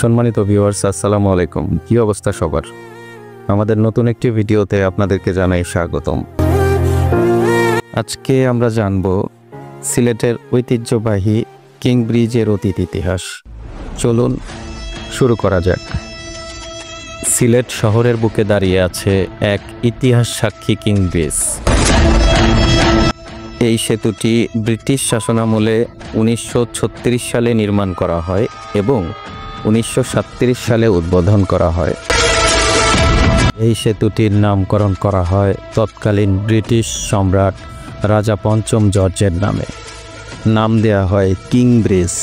সম্মানিত ভিউয়ার্স, আসসালামু আলাইকুম। কি অবস্থা সবার? আমাদের নতুন একটি ভিডিওতে আপনাদেরকে জানাই স্বাগতম। আজকে আমরা জানব সিলেটের ঐতিহ্যবাহী কিং ব্রিজের অতীত ইতিহাস। চলুন শুরু করা যাক। সিলেট শহরের বুকে দাঁড়িয়ে আছে এক ইতিহাস সাক্ষী কিং ব্রিজ। এই সেতুটি ব্রিটিশ শাসনামলে 1936 সালে নির্মাণ করা হয় এবং 1937 সালে উদ্বোধন করা হয়। এই সেতুটির নামকরণ করা হয় তৎকালীন ব্রিটিশ সম্রাট রাজা পঞ্চম জর্জের নামে। নাম দেয়া হয় কিং ব্রিজ।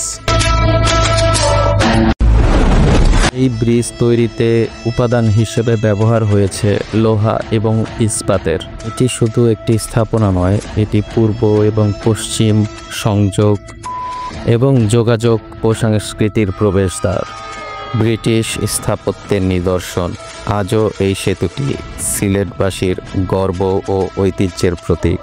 এই ব্রিজ তৈরিতে উপাদান হিসেবে ব্যবহার হয়েছে লোহা এবং ইস্পাতের। এটি শুধু একটি স্থাপনা নয়, এটি পূর্ব এবং পশ্চিম সংযোগ এবং যোগাযোগ ও সংস্কৃতির প্রবেশদ্বার। ব্রিটিশ স্থাপত্যের নিদর্শন। আজও এই সেতুটি সিলেটবাসীর গর্ব ও ঐতিহ্যের প্রতীক।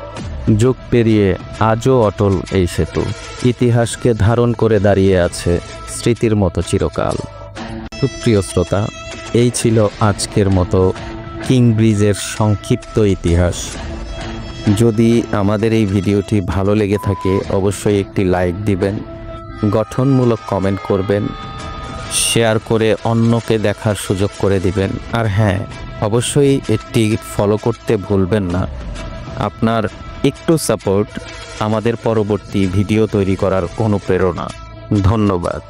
যুগ পেরিয়ে আজও অটল এই সেতু ইতিহাসকে ধারণ করে দাঁড়িয়ে আছে স্মৃতির মতো চিরকাল। সুপ্রিয় শ্রোতা, এই ছিল আজকের মতো কিং ব্রিজের সংক্ষিপ্ত ইতিহাস। যদি আমাদের এই ভিডিওটি ভালো লেগে থাকে অবশ্যই একটি লাইক দিবেন, গঠনমূলক কমেন্ট করবেন, শেয়ার করে অন্যকে দেখার সুযোগ করে দিবেন। আর হ্যাঁ, অবশ্যই এটি ফলো করতে ভুলবেন না। আপনার একটু সাপোর্ট আমাদের পরবর্তী ভিডিও তৈরি করার অনুপ্রেরণা। ধন্যবাদ।